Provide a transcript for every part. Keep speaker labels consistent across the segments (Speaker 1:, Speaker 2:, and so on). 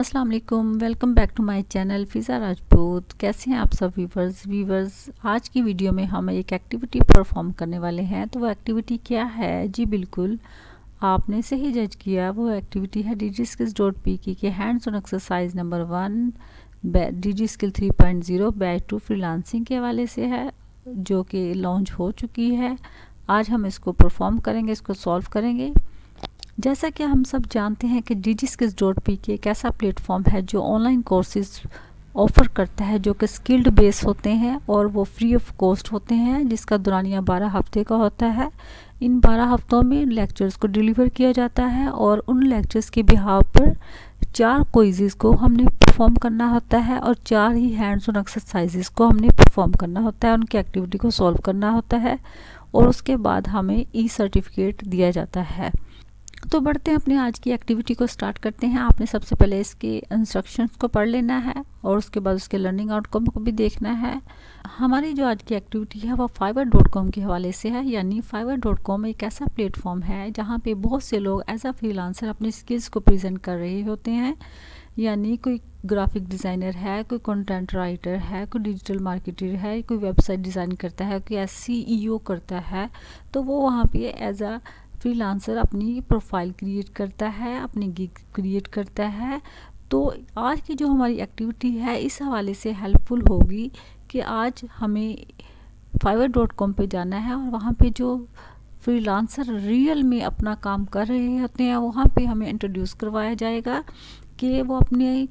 Speaker 1: अस्सलाम वालेकुम, welcome back to my channel Fiza Rajput. कैसे हैं आप सब व्यूवर्स। आज की वीडियो में हम एक एक्टिविटी परफॉर्म करने वाले हैं। तो वो एक्टिविटी क्या है? जी बिल्कुल, आपने सही जज किया। वो एक्टिविटी है DigiSkills.pk के hands on exercise number 1 DigiSkill 3.0 batch two freelancing के हवाले से है, जो कि लॉन्च हो चुकी है। आज हम इसको परफॉर्म करेंगे, इसको सॉल्व करेंगे। जैसा कि हम सब जानते हैं कि DigiSkills.pk एक ऐसा प्लेटफॉर्म है जो ऑनलाइन कोर्सेज ऑफ़र करता है, जो कि स्किल्ड बेस होते हैं और वो फ्री ऑफ कॉस्ट होते हैं, जिसका दौरानिया 12 हफ्ते का होता है। इन 12 हफ्तों में लेक्चर्स को डिलीवर किया जाता है और उन लेक्चर्स के बिहाव पर 4 क्विज़ेस को हमने परफॉर्म करना होता है और 4 ही हैंड्स ऑन एक्सरसाइजेस को हमने परफॉर्म करना होता है, उनकी एक्टिविटी को सॉल्व करना होता है और उसके बाद हमें ई सर्टिफिकेट दिया जाता है। तो बढ़ते हैं अपनी आज की एक्टिविटी को स्टार्ट करते हैं। आपने सबसे पहले इसके इंस्ट्रक्शंस को पढ़ लेना है और उसके बाद उसके लर्निंग आउटकम को भी देखना है। हमारी जो आज की एक्टिविटी है वो fiverr.com के हवाले से है। यानी fiverr.com एक ऐसा प्लेटफॉर्म है जहाँ पे बहुत से लोग एज अ फ्रीलांसर अपनी स्किल्स को प्रेजेंट कर रहे होते हैं। यानी कोई ग्राफिक डिज़ाइनर है, कोई कंटेंट राइटर है, कोई डिजिटल मार्केटर है, कोई वेबसाइट डिज़ाइन करता है, कोई SEO करता है। तो वो वहाँ पे एज अ फ्रीलांसर अपनी प्रोफाइल क्रिएट करता है, अपनी गिग क्रिएट करता है। तो आज की जो हमारी एक्टिविटी है इस हवाले से हेल्पफुल होगी कि आज हमें fiverr.com पे जाना है और वहाँ पे जो फ्रीलांसर रियल में अपना काम कर रहे होते हैं वहाँ पे हमें इंट्रोड्यूस करवाया जाएगा कि वो अपने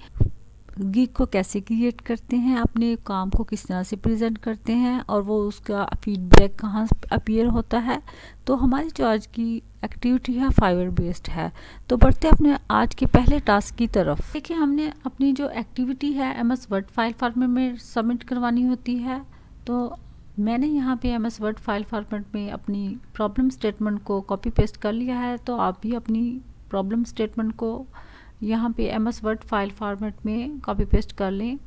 Speaker 1: गिग को कैसे क्रिएट करते हैं, अपने काम को किस तरह से प्रेजेंट करते हैं और वो उसका फीडबैक कहाँ अपीयर होता है। तो हमारी जो आज की एक्टिविटी है फाइवर बेस्ड है। तो बढ़ते हैं अपने आज के पहले टास्क की तरफ। देखिए, हमने अपनी जो एक्टिविटी है MS वर्ड फाइल फॉर्मेट में सबमिट करवानी होती है। तो मैंने यहाँ पे MS वर्ड फाइल फॉर्मेट में अपनी प्रॉब्लम स्टेटमेंट को कॉपी पेस्ट कर लिया है। तो आप भी अपनी प्रॉब्लम स्टेटमेंट को यहाँ पे MS वर्ड फाइल फॉर्मेट में कॉपी पेस्ट कर लें।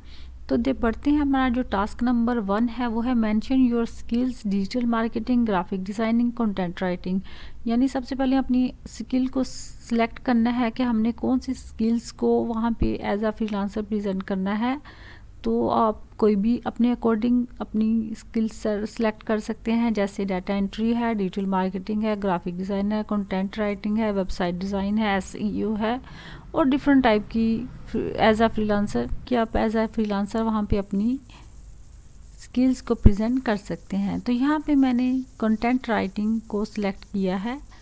Speaker 1: तो दे बढ़ते हैं। हमारा जो टास्क नंबर 1 है वो है mention your skills digital marketing, graphic designing, content writing. यानी सबसे पहले अपनी स्किल को सिलेक्ट करना है कि हमने कौन सी स्किल्स को वहाँ पे एज अ फ्रीलांसर प्रेजेंट करना है। तो आप कोई भी अपने अकॉर्डिंग अपनी स्किल्स सेलेक्ट कर सकते हैं, जैसे डाटा एंट्री है, डिजिटल मार्केटिंग है, ग्राफिक डिज़ाइन है, कंटेंट राइटिंग है, वेबसाइट डिज़ाइन है, SEO है और डिफरेंट टाइप की एज अ फ्रीलांसर कि आप एज अ फ्रीलांसर वहाँ पे अपनी स्किल्स को प्रेजेंट कर सकते हैं। तो यहाँ पे मैंने कंटेंट राइटिंग को सिलेक्ट किया है।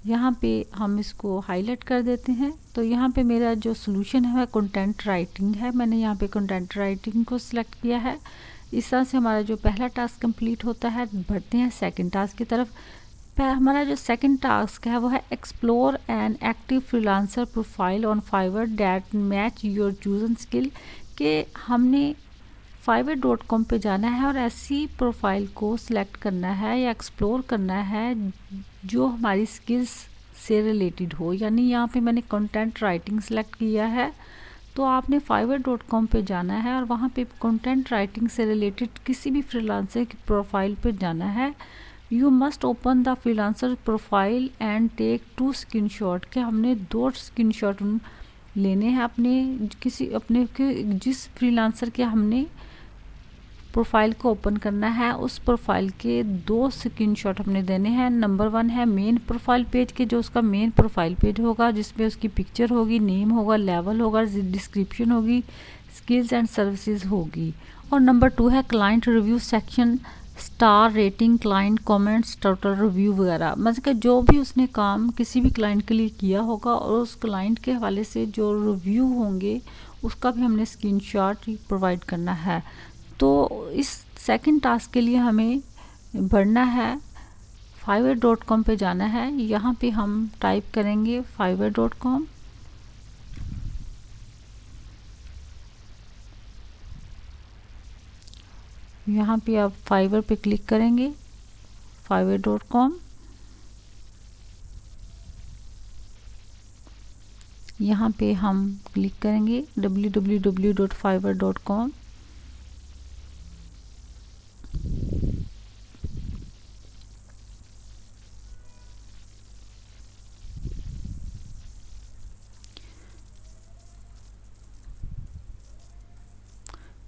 Speaker 1: यहाँ पे हम इसको हाईलाइट कर देते हैं। तो यहाँ पे मेरा जो सॉल्यूशन है वह कंटेंट राइटिंग है। मैंने यहाँ पे कंटेंट राइटिंग को सिलेक्ट किया है। इस तरह से हमारा जो पहला टास्क कंप्लीट होता है। बढ़ते हैं सेकंड टास्क की तरफ। हमारा जो सेकंड टास्क है वो है explore an active freelancer profile on Fiverr that match your chosen skill. के हमने fiverr.com पे जाना है और ऐसी प्रोफाइल को सिलेक्ट करना है या एक्सप्लोर करना है जो हमारी स्किल्स से रिलेटेड हो। यानी यहाँ पे मैंने कंटेंट राइटिंग सेलेक्ट किया है। तो आपने fiverr.com पे जाना है और वहाँ पे कंटेंट राइटिंग से रिलेटेड किसी भी फ्रीलांसर की प्रोफाइल पे जाना है। You must open the freelancer profile and take 2 screenshot. के हमने 2 स्क्रीनशॉट लेने हैं अपने जिस फ्रीलांसर के हमने प्रोफाइल को ओपन करना है उस प्रोफाइल के 2 स्क्रीनशॉट हमने देने हैं। नंबर 1 है मेन प्रोफाइल पेज के, जो उसका मेन प्रोफाइल पेज होगा जिसमें उसकी पिक्चर होगी, नेम होगा, लेवल होगा, डिस्क्रिप्शन होगी, स्किल्स एंड सर्विसेज होगी। और नंबर 2 है client review section, star rating, client comments, total review वगैरह। मतलब कि जो भी उसने काम किसी भी क्लाइंट के लिए किया होगा और उस क्लाइंट के हवाले से जो रिव्यू होंगे उसका भी हमने स्क्रीनशॉट प्रोवाइड करना है। तो इस सेकंड टास्क के लिए हमें बढ़ना है, fiverr.com पे जाना है। यहाँ पे हम टाइप करेंगे fiverr.com। यहाँ पे आप फाइवर पे क्लिक करेंगे, fiverr.com। यहाँ पे हम क्लिक करेंगे www.fiverr.com।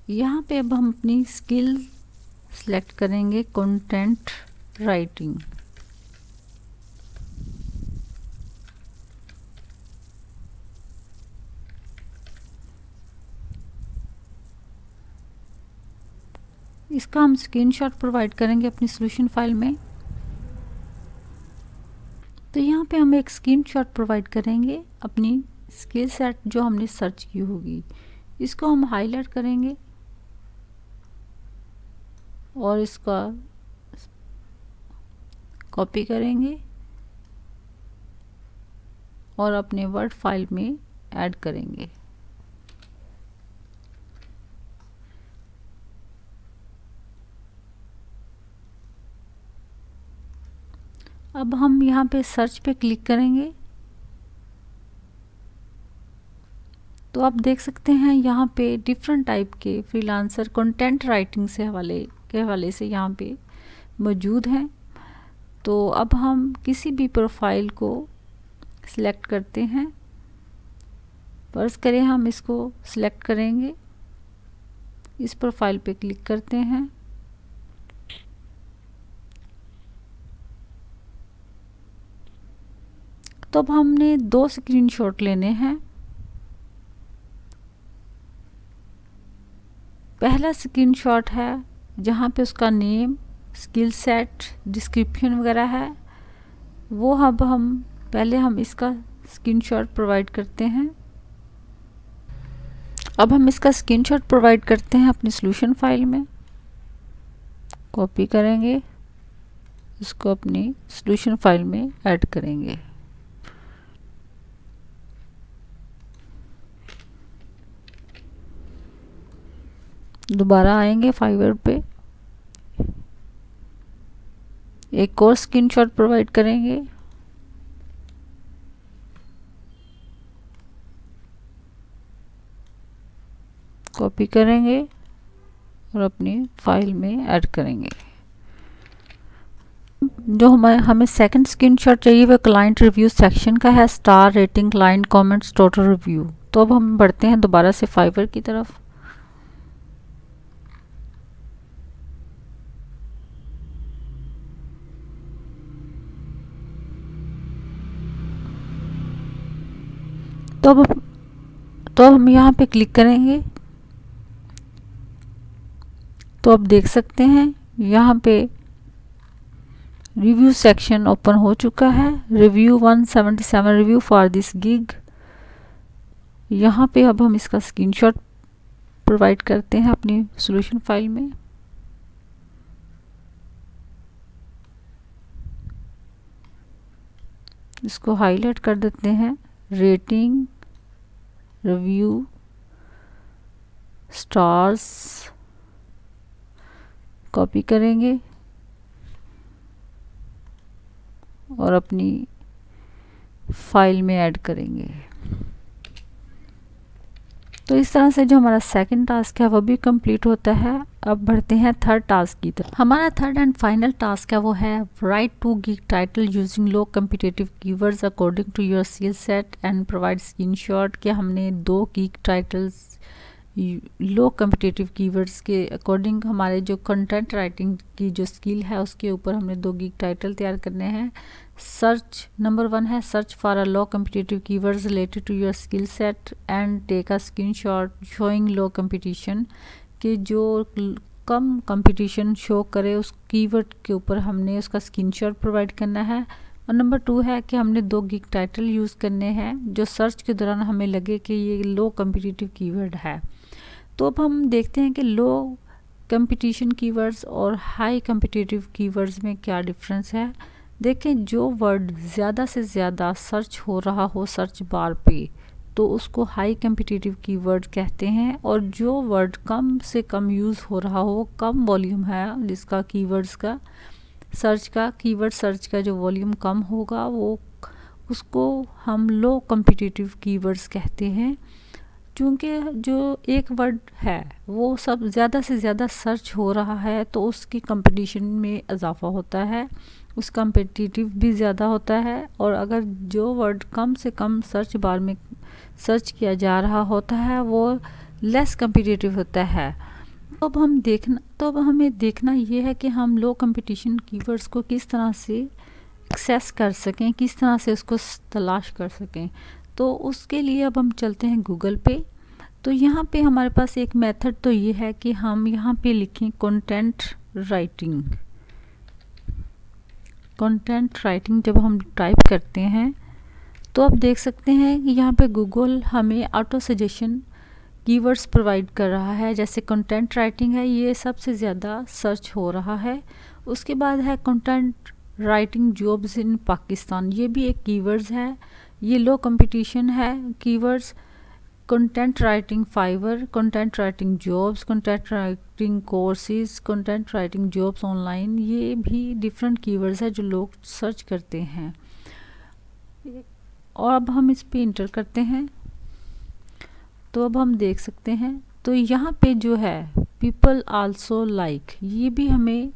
Speaker 1: यहाँ पे अब हम अपनी स्किल सेलेक्ट करेंगे कंटेंट राइटिंग। इसका हम स्क्रीनशॉट प्रोवाइड करेंगे अपनी सॉल्यूशन फाइल में। तो यहाँ पे हम एक स्क्रीनशॉट प्रोवाइड करेंगे अपनी स्किल सेट जो हमने सर्च की होगी। इसको हम हाईलाइट करेंगे और इसका कॉपी करेंगे और अपने वर्ड फाइल में ऐड करेंगे। अब हम यहाँ पे सर्च पे क्लिक करेंगे तो आप देख सकते हैं यहाँ पे डिफरेंट टाइप के फ्रीलांसर कंटेंट राइटिंग से हवाले से यहाँ पे मौजूद हैं। तो अब हम किसी भी प्रोफाइल को सिलेक्ट करते हैं। फर्ज करें हम इसको सिलेक्ट करेंगे, इस प्रोफाइल पे क्लिक करते हैं। तो अब हमने 2 स्क्रीनशॉट लेने हैं। पहला स्क्रीनशॉट है जहाँ पे उसका नेम, स्किल सेट, डिस्क्रिप्शन वगैरह है, वो अब हम इसका स्क्रीनशॉट प्रोवाइड करते हैं। अब हम इसका स्क्रीनशॉट प्रोवाइड करते हैं अपनी सॉल्यूशन फाइल में, कॉपी करेंगे, इसको अपनी सॉल्यूशन फाइल में ऐड करेंगे। दोबारा आएंगे फाइवर पे, एक और स्क्रीनशॉट प्रोवाइड करेंगे, कॉपी करेंगे और अपनी फाइल में ऐड करेंगे। जो हमें सेकंड स्क्रीनशॉट चाहिए वो क्लाइंट रिव्यू सेक्शन का है, star rating, client comments, total review. तो अब हम बढ़ते हैं दोबारा से फाइवर की तरफ। तो अब हम यहाँ पे क्लिक करेंगे तो अब देख सकते हैं यहाँ पे रिव्यू सेक्शन ओपन हो चुका है। Review 177 review for this gig. यहाँ पे अब हम इसका स्क्रीनशॉट प्रोवाइड करते हैं अपनी सॉल्यूशन फाइल में। इसको हाईलाइट कर देते हैं, रेटिंग, रिव्यू, स्टार्स, कॉपी करेंगे और अपनी फाइल में ऐड करेंगे। तो इस तरह से जो हमारा सेकंड टास्क है वो भी कंप्लीट होता है। अब बढ़ते हैं थर्ड टास्क की तरफ। हमारा थर्ड एंड फाइनल टास्क है वो है write to gig title using low competitive keywords according to your skill set and provide screenshot. कि हमने 2 gig titles low competitive keywords के अकॉर्डिंग हमारे जो कंटेंट राइटिंग की जो स्किल है उसके ऊपर हमने 2 गिग टाइटल तैयार करने हैं। सर्च नंबर 1 है search for a low competitive keywords related to your skill set and take a screenshot showing low competition. कि जो कम कंपटीशन शो करे उस कीवर्ड के ऊपर हमने उसका स्क्रीनशॉट प्रोवाइड करना है। और नंबर 2 है कि हमने 2 गिग टाइटल यूज़ करने हैं जो सर्च के दौरान हमें लगे कि ये लो कम्पिटिटिव कीवर्ड है। तो अब हम देखते हैं कि लो कंपटीशन कीवर्ड्स और हाई कम्पिटिटिव कीवर्ड्स में क्या डिफरेंस है। देखें, जो वर्ड ज़्यादा से ज़्यादा सर्च हो रहा हो सर्च बार पे तो उसको हाई कम्पिटिटिव कीवर्ड कहते हैं, और जो वर्ड कम से कम यूज़ हो रहा हो, कम वॉल्यूम है जिसका कीवर्ड्स का कीवर्ड सर्च का जो वॉल्यूम कम होगा वो उसको हम लो कम्पिटिटिव कीवर्ड्स कहते हैं। चूँकि जो एक वर्ड है वो सब ज़्यादा से ज़्यादा सर्च हो रहा है तो उसकी कंपटीशन में इजाफा होता है, उस कम्पिटिटिव भी ज़्यादा होता है। और अगर जो वर्ड कम से कम सर्च बार में सर्च किया जा रहा होता है वो लेस कम्पिटिटिव होता है। अब हमें देखना ये है कि हम लो कंपटीशन कीवर्ड्स को किस तरह से एक्सेस कर सकें, किस तरह से उसको तलाश कर सकें। तो उसके लिए अब हम चलते हैं गूगल पे। तो यहाँ पे हमारे पास एक मेथड तो ये है कि हम यहाँ पे लिखें कंटेंट राइटिंग। कंटेंट राइटिंग जब हम टाइप करते हैं तो आप देख सकते हैं कि यहाँ पे गूगल हमें ऑटो सजेशन कीवर्ड्स प्रोवाइड कर रहा है। जैसे कंटेंट राइटिंग है, ये सबसे ज़्यादा सर्च हो रहा है। उसके बाद है content writing jobs in Pakistan, ये भी एक कीवर्ड्स है, ये लो कंपटीशन है keywords. Content writing Fiverr, content writing jobs, content writing courses, content writing jobs online, ये भी डिफरेंट कीवर्ड्स है जो लोग सर्च करते हैं। और अब हम इस पे इंटर करते हैं तो अब हम देख सकते हैं, तो यहाँ पे जो है पीपल आल्सो लाइक, ये भी हमें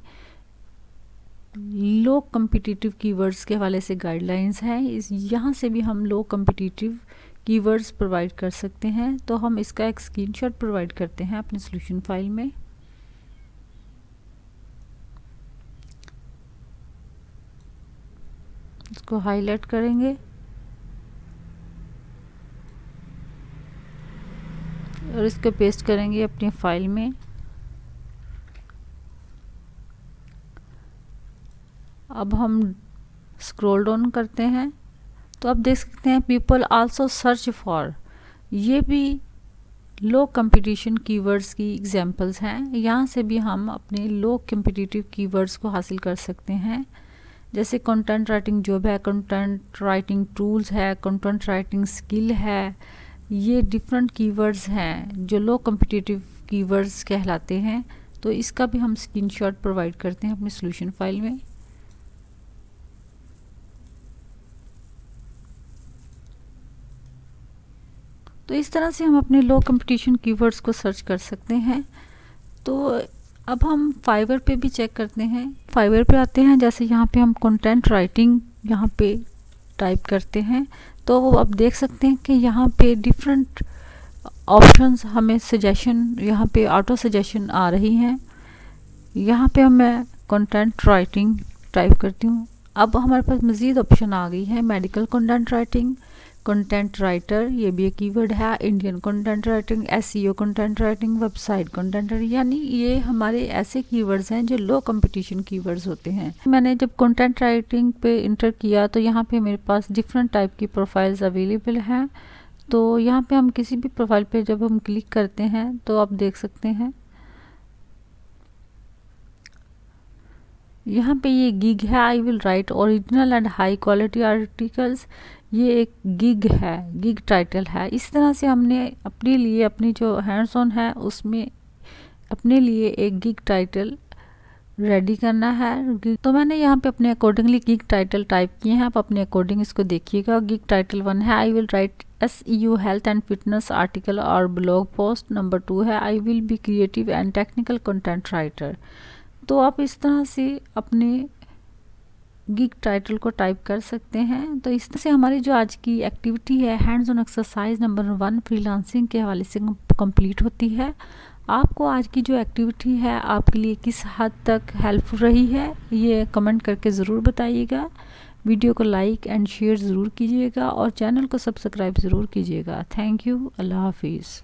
Speaker 1: लो कम्पिटिटिव कीवर्ड्स के हवाले से गाइडलाइंस हैं। यहाँ से भी हम लो कम्पिटिटिव कीवर्ड्स प्रोवाइड कर सकते हैं। तो हम इसका एक स्क्रीनशॉट प्रोवाइड करते हैं अपने सॉल्यूशन फाइल में। इसको हाईलाइट करेंगे और इसको पेस्ट करेंगे अपनी फाइल में। अब हम स्क्रॉल डाउन करते हैं तो आप देख सकते हैं पीपल आल्सो सर्च फॉर, ये भी लो कंपटीशन कीवर्ड्स की एग्जांपल्स हैं। यहाँ से भी हम अपने लो कंपटीटिव कीवर्ड्स को हासिल कर सकते हैं। जैसे कंटेंट राइटिंग जॉब है, कंटेंट राइटिंग टूल्स है, कंटेंट राइटिंग स्किल है, ये डिफरेंट कीवर्ड्स हैं जो लो कम्पिटिटिव कीवर्ड्स कहलाते हैं। तो इसका भी हम स्क्रीनशॉट प्रोवाइड करते हैं अपनी सॉल्यूशन फाइल में। तो इस तरह से हम अपने लो कंपटीशन कीवर्ड्स को सर्च कर सकते हैं। तो अब हम फाइवर पे भी चेक करते हैं। फाइवर पे आते हैं, जैसे यहाँ पे हम कंटेंट राइटिंग यहाँ पे टाइप करते हैं तो आप देख सकते हैं कि यहाँ पे डिफरेंट ऑप्शंस हमें सजेशन, यहाँ पे ऑटो सजेशन आ रही हैं। यहाँ पे मैं कंटेंट राइटिंग टाइप करती हूँ। अब हमारे पास मज़ीद ऑप्शन आ गई है, medical content writing, content writer, ये भी एक कीवर्ड है, Indian content writing, SEO content writing, website content writing, यानी ये हमारे ऐसे कीवर्ड्स हैं जो लो कंपटीशन कीवर्ड्स होते हैं। मैंने जब कंटेंट राइटिंग पे इंटर किया तो यहाँ पे मेरे पास डिफरेंट टाइप की प्रोफाइल्स अवेलेबल हैं। तो यहाँ पे हम किसी भी प्रोफाइल पे जब हम क्लिक करते हैं तो आप देख सकते हैं यहाँ पे ये गिग है, I will write original and high quality articles, ये एक गिग है, गिग टाइटल है। इस तरह से हमने अपने लिए अपनी जो हैंड्स ऑन है उसमें अपने लिए एक गिग टाइटल रेडी करना है। तो मैंने यहाँ पे अपने अकॉर्डिंगली गिग टाइटल टाइप किए हैं, आप अपने अकॉर्डिंग इसको देखिएगा। गिग टाइटल 1 है, I will write SEO health and fitness article और ब्लॉग पोस्ट। नंबर 2 है, I will be creative and technical content writer. तो आप इस तरह से अपने गिग टाइटल को टाइप कर सकते हैं। तो इस तरह से हमारी जो आज की एक्टिविटी है hands on exercise number 1 freelancing के हवाले से कंप्लीट होती है। आपको आज की जो एक्टिविटी है आपके लिए किस हद तक हेल्पफुल रही है ये कमेंट करके ज़रूर बताइएगा। वीडियो को लाइक एंड शेयर ज़रूर कीजिएगा और चैनल को सब्सक्राइब ज़रूर कीजिएगा। थैंक यू, अल्लाह हाफिज़।